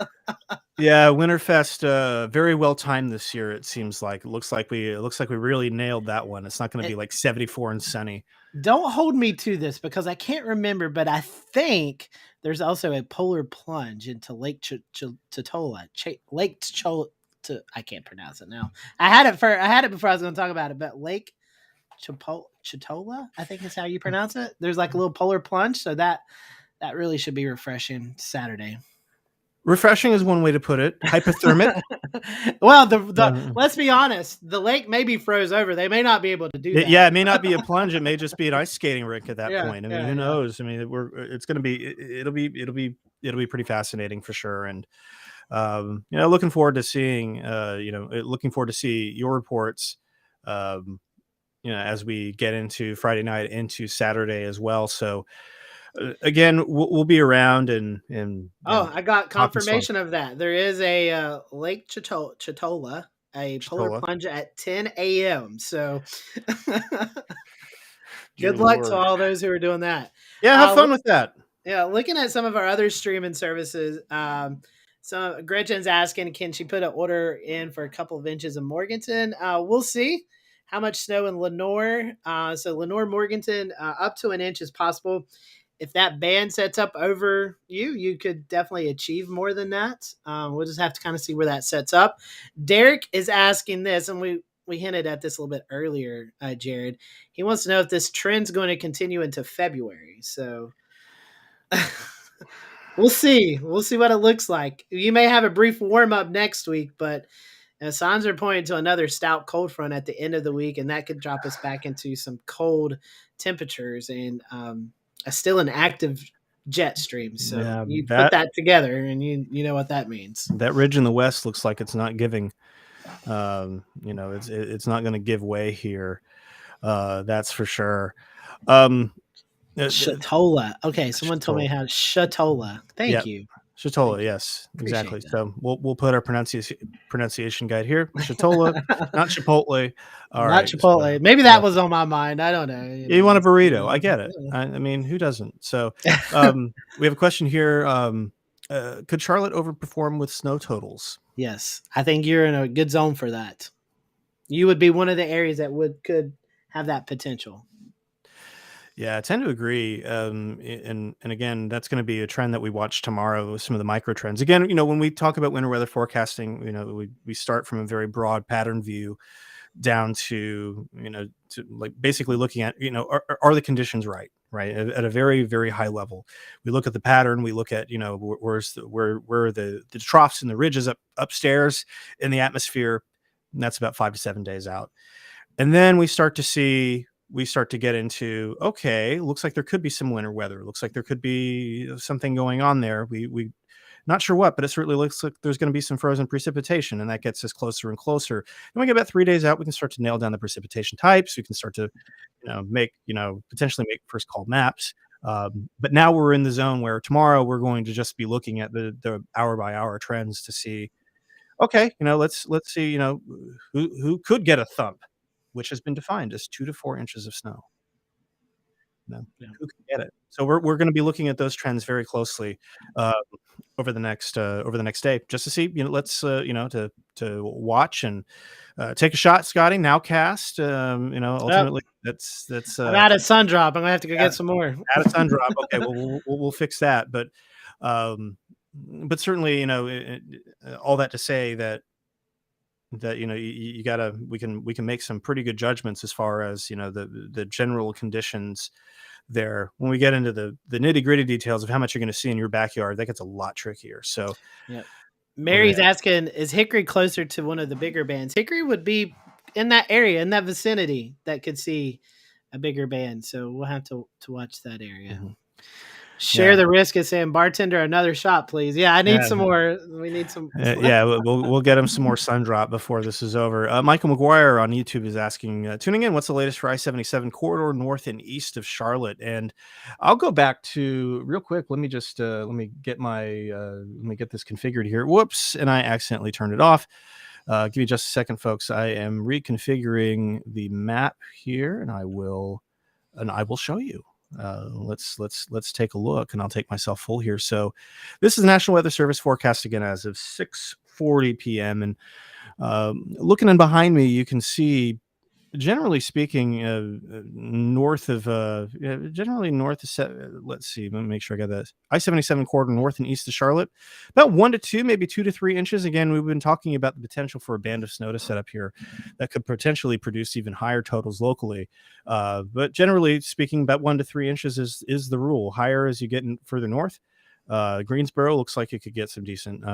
Yeah, Winterfest very well timed this year. It seems like it looks like we really nailed that one. It's not going to be like 74 and sunny. Don't hold me to this because I can't remember, but I think there's also a polar plunge into Lake Chitola. I can't pronounce it now. I had it before I was going to talk about it, but Lake Chitola, I think is how you pronounce it. There's like a little polar plunge, so that really should be refreshing Saturday. Refreshing is one way to put it. Hypothermic. Well, let's be honest. The lake may be froze over. They may not be able to do that. Yeah, it may not be a plunge. It may just be an ice skating rink at that point. I mean, who knows? I mean, it'll be pretty fascinating for sure. And looking forward to seeing looking forward to see your reports. As we get into Friday night into Saturday as well. So. Again, we'll be around and I got confirmation of that. There is a Lake Chitola, a polar plunge at 10 a.m. So good luck to all those who are doing that. Yeah, have fun with that. Yeah, looking at some of our other streaming services, so Gretchen's asking, can she put an order in for a couple of inches in Morganton? We'll see how much snow in Lenore. So Lenore, Morganton, up to an inch is possible. If that band sets up over you could definitely achieve more than that. We'll just have to kind of see where that sets up. Derek is asking this, and we hinted at this a little bit earlier, Jared. He wants to know if this trend's going to continue into February. So we'll see. We'll see what it looks like. You may have a brief warm-up next week, but signs are pointing to another stout cold front at the end of the week, and that could drop us back into some cold temperatures and still an active jet stream. So you put that together and you know what that means. That ridge in the west looks like it's not giving. It's not going to give way here. That's for sure. Chitola. Okay, someone told me how Chitola. Thank you. Chitola, yes, exactly. So we'll put our pronunciation guide here. Chitola, not Chipotle. Not Chipotle. So, maybe that was on my mind. I don't know. You want a burrito? I get it. I mean, who doesn't? So we have a question here. Could Charlotte overperform with snow totals? Yes, I think you're in a good zone for that. You would be one of the areas that could have that potential. Yeah, I tend to agree. And again, that's going to be a trend that we watch tomorrow with some of the micro trends. Again, when we talk about winter weather forecasting, we start from a very broad pattern view down to like basically looking at, are the conditions right at a very, very high level. We look at the pattern. We look at, where are the troughs and the ridges upstairs in the atmosphere. And that's about 5 to 7 days out. And then we start to get into, okay, looks like there could be some winter weather. Looks like there could be something going on there. We not sure what, but it certainly looks like there's going to be some frozen precipitation, and that gets us closer and closer. And we get about 3 days out, we can start to nail down the precipitation types. We can start to, potentially make first call maps. But now we're in the zone where tomorrow we're going to just be looking at the hour by hour trends to see, okay, let's see, who could get a thump, which has been defined as 2 to 4 inches of snow. Yeah. Who can get it? So we're going to be looking at those trends very closely over the next day, just to see. Let's to watch and take a shot, Scotty. Nowcast. Ultimately, that's I'm out of sun drop. I'm gonna have to go get some more. Out of sun drop. Okay, we'll fix that. But certainly, all that to say that you gotta we can make some pretty good judgments as far as the general conditions there. When we get into the nitty gritty details of how much you're going to see in your backyard, that gets a lot trickier. So yeah, Mary's asking, is Hickory closer to one of the bigger bands? Hickory would be in that area, in that vicinity, that could see a bigger band. So we'll have to watch that area. Mm-hmm. Share the risk of saying, bartender, another shot, please. Yeah, I need some more. We need some. We'll get him some more sun drop before this is over. Michael McGuire on YouTube is asking, tuning in, what's the latest for I-77 corridor north and east of Charlotte? And I'll go back to real quick. Let me just let me get this configured here. Whoops, and I accidentally turned it off. Give me just a second, folks. I am reconfiguring the map here, and I will show you. Let's take a look, and I'll take myself full here. So this is the National Weather Service forecast again as of 6:40 p.m. and looking in behind me, you can see, generally speaking, north of let's see, let me make sure I got that I-77 corridor north and east of Charlotte, about 1 to 2, maybe 2 to 3 inches. Again, we've been talking about the potential for a band of snow to set up here that could potentially produce even higher totals locally. But generally speaking, about 1 to 3 inches is the rule. Higher as you get further north. Greensboro looks like it could get some decent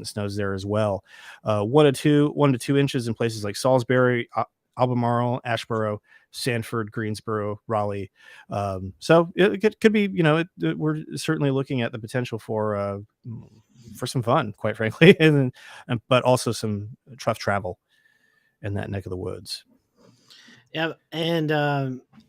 snows there as well. 1 to 2 inches in places like Salisbury, Albemarle, Asheboro, Sanford, Greensboro, Raleigh. So it could be, we're certainly looking at the potential for some fun, quite frankly, but also some tough travel in that neck of the woods. Yeah, and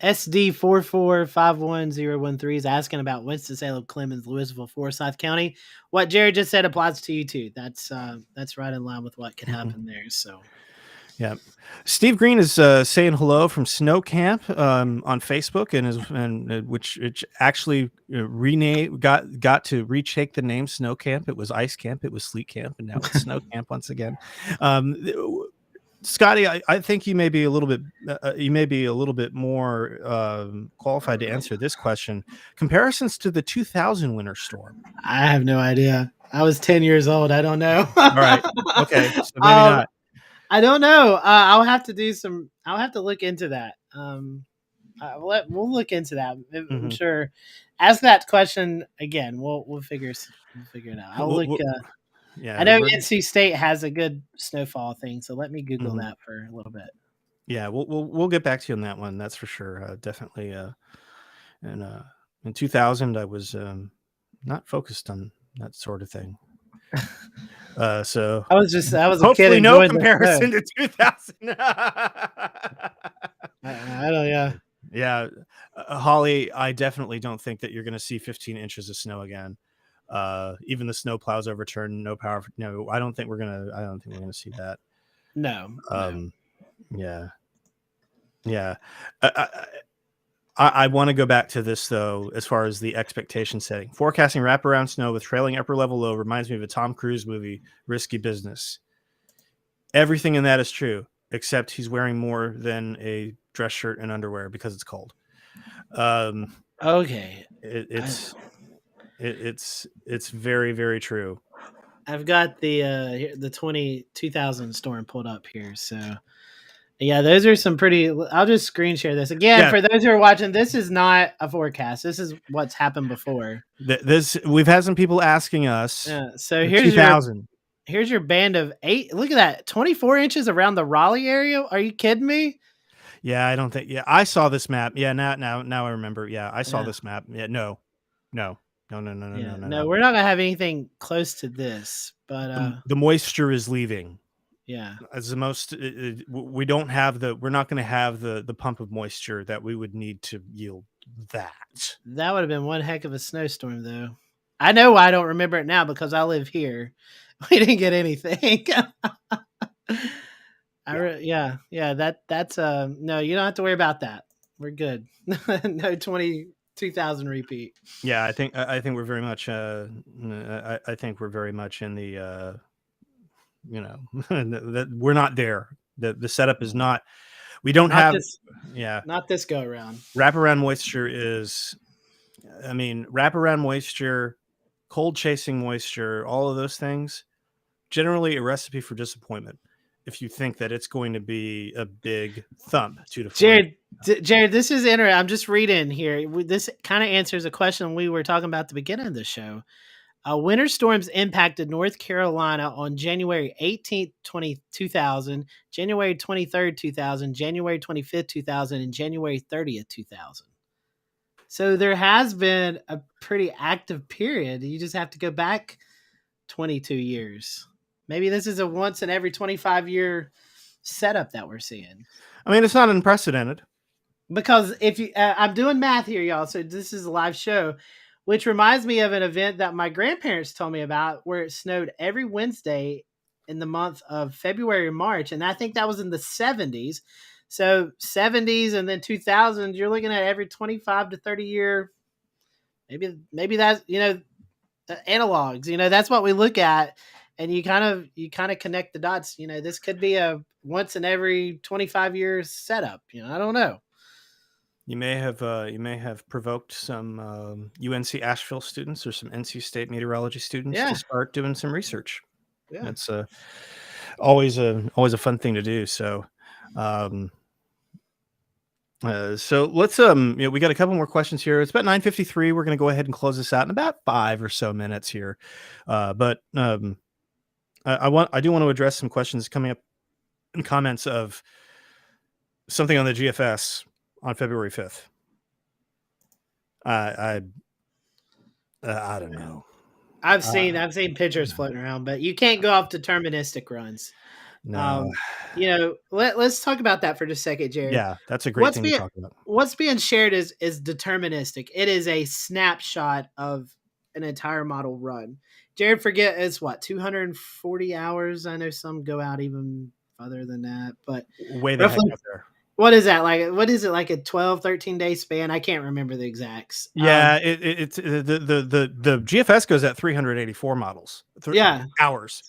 SD4451013 is asking about Winston-Salem, Clemens, Louisville, Forsyth County. What Jared just said applies to you too. That's right in line with what could happen there. So. Yeah, Steve Green is saying hello from Snow Camp on Facebook, and which actually got to retake the name Snow Camp. It was Ice Camp, it was Sleet Camp, and now it's Snow Camp once again. Scotty, I think you may be a little bit more qualified to answer this question. Comparisons to the 2000 winter storm. I have no idea. I was 10 years old. I don't know. All right. Okay. So maybe not. I don't know. I'll have to look into that. We'll look into that. I'm sure. Ask that question again. We'll figure it out. I'll look. I know NC State has a good snowfall thing, so let me Google that for a little bit. Yeah, we'll get back to you on that one. That's for sure. Definitely. In 2000, I was not focused on that sort of thing. So I was hopefully a kid. No comparison to 2000. I don't. Yeah. Yeah, Holly, I definitely don't think that you're going to see 15 inches of snow again. Even the snow plows overturned, no power. No, I don't think we're gonna see that. No. Yeah. I want to go back to this though, as far as the expectation setting. Forecasting wraparound snow with trailing upper level low reminds me of a Tom Cruise movie, Risky Business. Everything in that is true, except he's wearing more than a dress shirt and underwear because it's cold. Okay. It's very, very true. I've got the 2000 storm pulled up here, so yeah, those are some pretty. I'll just screen share this again for those who are watching. This is not a forecast. This is what's happened before. We've had some people asking us. So here's your band of 8. Look at that, 24 inches around the Raleigh area. Are you kidding me? Yeah, I don't think. Yeah, I saw this map. Yeah, now I remember. Yeah, I saw this map. Yeah, no. No, we're not gonna have anything close to this. But the moisture is leaving. Yeah, as the most. We're not going to have the pump of moisture that we would need to yield that. That would have been one heck of a snowstorm, though. I know why I don't remember it now, because I live here. We didn't get anything. That's no, you don't have to worry about that. We're good. No 22,000 repeat. Yeah, I think we're very much I think we're very much in the that we're not there. The setup is not, we don't Not have this, not this go around. Wraparound moisture is, wraparound moisture, cold chasing moisture, all of those things, generally a recipe for disappointment if you think that it's going to be a big thump 2 to 4. Jared, this is interesting. I'm just reading here. This kind of answers a question we were talking about at the beginning of the show. Winter storms impacted North Carolina on January 18th, 2000, January 23rd, 2000, January 25th, 2000, and January 30th, 2000. So there has been a pretty active period. You just have to go back 22 years. Maybe this is a once in every 25-year setup that we're seeing. I mean, it's not unprecedented. Because if you, I'm doing math here, y'all. So this is a live show, which reminds me of an event that my grandparents told me about, where it snowed every Wednesday in the month of February and March. And I think that was in the 70s. So 70s and then 2000s, you're looking at every 25 to 30 year. Maybe that's, analogs, that's what we look at. And you kind of connect the dots. This could be a once in every 25 years setup. I don't know. You may have provoked some UNC Asheville students or some NC State meteorology students to start doing some research. Yeah, it's always a fun thing to do. So, so let's we got a couple more questions here. It's about 9:53. We're going to go ahead and close this out in about 5 or so minutes here. But I do want to address some questions coming up in comments of something on the GFS on February 5th. I don't know. I've seen pictures floating around, but you can't go off deterministic runs. No. Let's talk about that for just a second, Jared. Yeah, that's a great thing to talk about. What's being shared is deterministic. It is a snapshot of an entire model run. Jared, forget it's 240 hours. I know some go out even further than that, but way the heck up there. What is that like? What is it, like a 12, 13 day span? I can't remember the exacts. Yeah, it's the GFS goes at 384 models. Hours.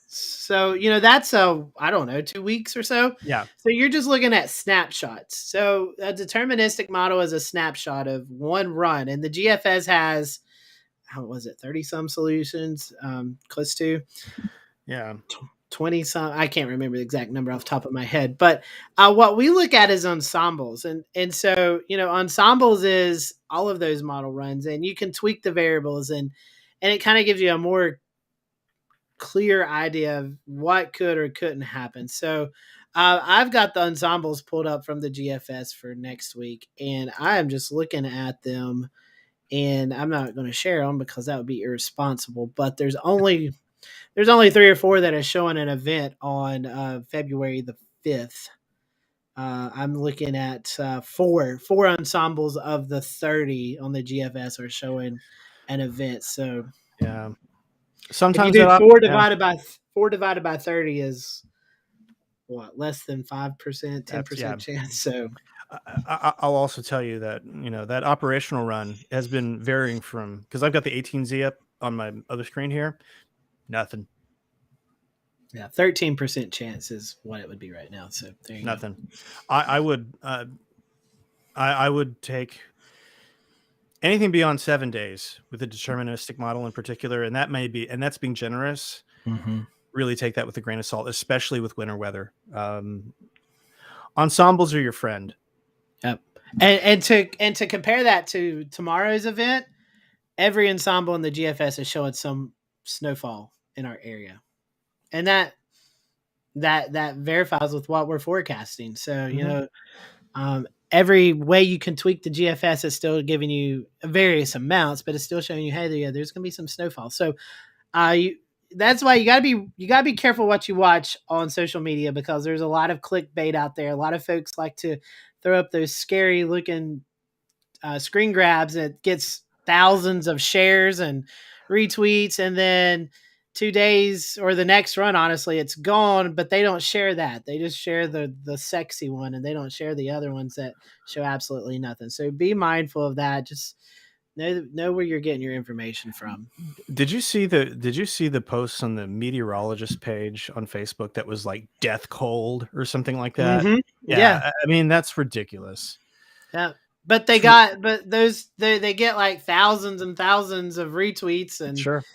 So, that's I don't know, 2 weeks or so. Yeah. So you're just looking at snapshots. So a deterministic model is a snapshot of one run, and the GFS has, how was it, 30 some solutions, close to. Yeah. 20 some, I can't remember the exact number off the top of my head, but what we look at is ensembles. And so, ensembles is all of those model runs, and you can tweak the variables, and it kind of gives you a more clear idea of what could or couldn't happen. So I've got the ensembles pulled up from the GFS for next week, and I am just looking at them, and I'm not going to share them because that would be irresponsible, but there's only 3 or 4 that are showing an event on February the 5th. I'm looking at 4 ensembles of the 30 on the GFS are showing an event. So yeah, sometimes if you do 4 divided by 30 is what, less than 5%, 10% chance. So I'll also tell you that that operational run has been varying from, because I've got the 18Z up on my other screen here. Nothing. Yeah, 13% chance is what it would be right now. So there you nothing. Go. I would take anything beyond 7 days with a deterministic model in particular, and that's being generous. Mm-hmm. Really take that with a grain of salt, especially with winter weather. Ensembles are your friend. Yep. And to compare that to tomorrow's event, every ensemble in the GFS is showing some snowfall in our area, and that verifies with what we're forecasting. So every way you can tweak the GFS is still giving you various amounts, but it's still showing you, hey, there's going to be some snowfall. So that's why you gotta be careful what you watch on social media, because there's a lot of clickbait out there. A lot of folks like to throw up those scary looking screen grabs. It gets thousands of shares and retweets, and then 2 days or the next run, honestly, it's gone. But they don't share that. They just share the sexy one, and they don't share the other ones that show absolutely nothing. So be mindful of that. Just know where you're getting your information from. Did you see the posts on the meteorologist page on Facebook that was like death cold or something like that? Mm-hmm. Yeah. I mean, that's ridiculous. Yeah. But they get like thousands and thousands of retweets, and Sure.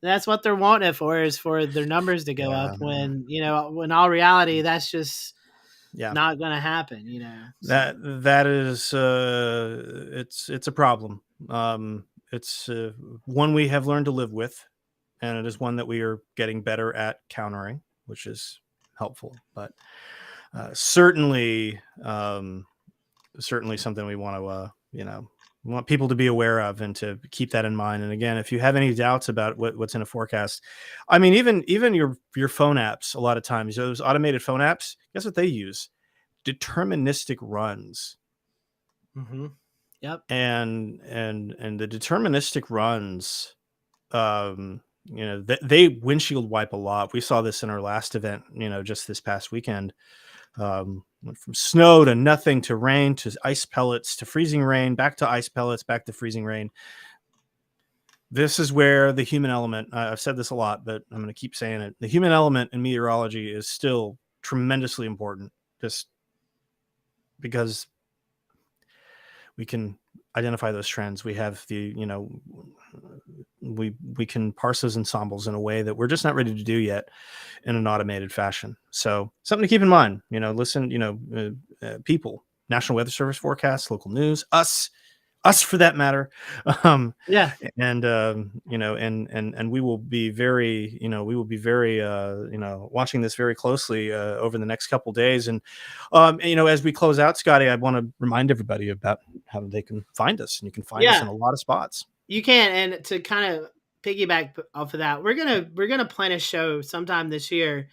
that's what they're wanting it for, is for their numbers to go up, when, when all reality, that's just not going to happen, So. That is, it's a problem. It's one we have learned to live with, and it is one that we are getting better at countering, which is helpful, but certainly something we want to, we want people to be aware of and to keep that in mind. And again, if you have any doubts about what's in a forecast, I mean, even your phone apps, a lot of times, those automated phone apps, guess what they use? Deterministic runs. Mm-hmm. Yep. And the deterministic runs, they windshield wipe a lot. We saw this in our last event, just this past weekend. Went from snow to nothing to rain to ice pellets to freezing rain, back to ice pellets, back to freezing rain. This is where the human element, I've said this a lot, but I'm going to keep saying it. The human element in meteorology is still tremendously important, just because we can identify those trends. We have the, we can parse those ensembles in a way that we're just not ready to do yet in an automated fashion. So something to keep in mind, listen, people, National Weather Service forecasts, local news, us for that matter. And we will be very, watching this very closely over the next couple of days. And, as we close out, Scotty, I want to remind everybody about how they can find us, and you can find us in a lot of spots. You can. And to kind of piggyback off of that, we're going to plan a show sometime this year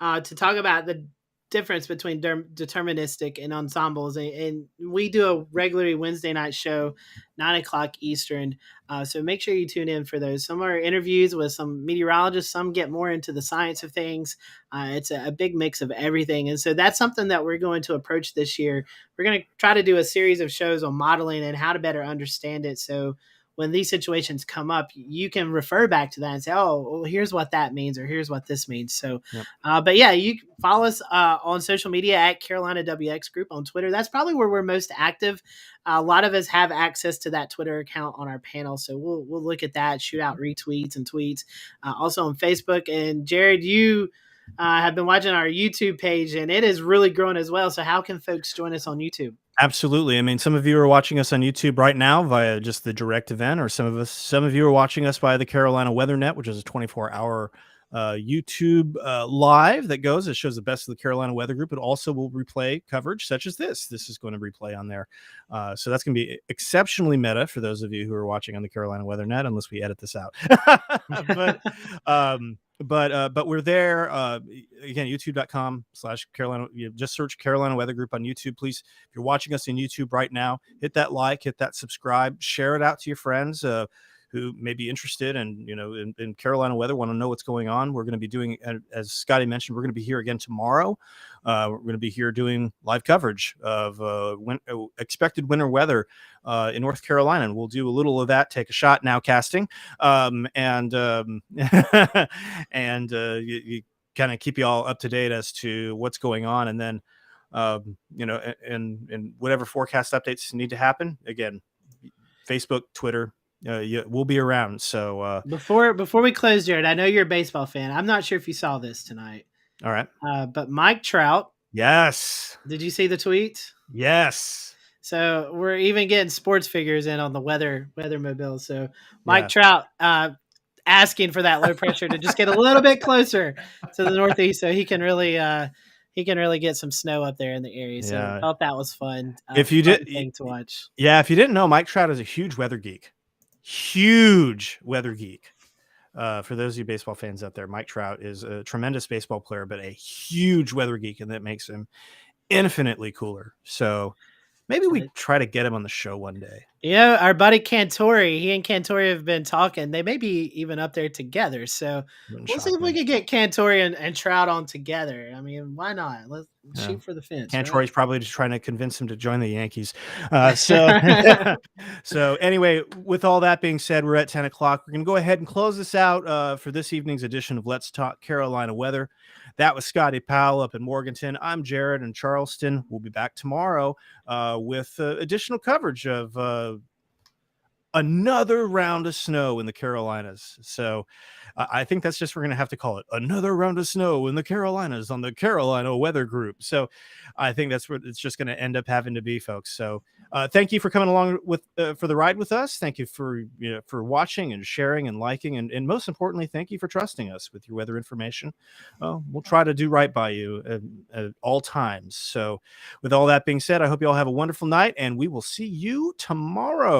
to talk about the difference between deterministic and ensembles, and we do a regularly Wednesday night show, 9:00 Eastern. So make sure you tune in for those. Some are interviews with some meteorologists. Some get more into the science of things. It's a big mix of everything, and so that's something that we're going to approach this year. We're going to try to do a series of shows on modeling and how to better understand it. So when these situations come up, you can refer back to that and say, oh, well, here's what that means, or here's what this means. So, but yeah, you can follow us on social media at Carolina WX Group on Twitter. That's probably where we're most active. A lot of us have access to that Twitter account on our panel. So we'll look at that, shoot out retweets and tweets. Also on Facebook. And Jared, you have been watching our YouTube page, and it is really growing as well. So how can folks join us on YouTube? Absolutely. I mean, some of you are watching us on YouTube right now via just the direct event, or some of you are watching us via the Carolina Weather Net, which is a 24-hour YouTube live that goes. It shows the best of the Carolina Weather Group. It also will replay coverage such as this. This is going to replay on there. So that's going to be exceptionally meta for those of you who are watching on the Carolina Weather Net, unless we edit this out. But we're there again, youtube.com/Carolina. You just search Carolina Weather Group on YouTube. Please, if you're watching us in YouTube right now, hit that like, hit that subscribe, share it out to your friends who may be interested in Carolina weather, want to know what's going on. We're going to be doing, as Scotty mentioned, we're going to be here again tomorrow. We're going to be here doing live coverage of expected winter weather in North Carolina, and we'll do a little of that. Take a shot now, casting, and you kind of keep you all up to date as to what's going on, and then and whatever forecast updates need to happen. Again, Facebook, Twitter. We'll be around. So before we close, Jared, I know you're a baseball fan. I'm not sure if you saw this tonight. All right. But Mike Trout. Yes. Did you see the tweet? Yes. So we're even getting sports figures in on the weather mobile. So Mike Trout asking for that low pressure to just get a little bit closer to the Northeast, so he can really get some snow up there in the area. So I thought that was fun. If you did, thing to watch. Yeah, if you didn't know, Mike Trout is a huge weather geek. For those of you baseball fans out there, Mike Trout is a tremendous baseball player, but a huge weather geek, and that makes him infinitely cooler. So maybe we try to get him on the show one day. Yeah, our buddy Cantori, he and Cantori have been talking. They may be even up there together. So Wouldn't we'll see shock if we me. can get Cantori and Trout on together. I mean, why not? Let's Yeah. shoot for the fence, right? Cantroy's probably just trying to convince him to join the Yankees. So anyway, with all that being said, we're at 10 o'clock. We're going to go ahead and close this out for this evening's edition of Let's Talk Carolina Weather. That was Scotty Powell up in Morganton. I'm Jared in Charleston. We'll be back tomorrow with additional coverage of another round of snow in the Carolinas. So I think that's just, we're going to have to call it another round of snow in the Carolinas on the Carolina Weather Group. So I think that's what it's just going to end up having to be, folks. So thank you for coming along with for the ride with us. Thank you for watching and sharing and liking. And most importantly, thank you for trusting us with your weather information. We'll try to do right by you at all times. So with all that being said, I hope you all have a wonderful night, and we will see you tomorrow.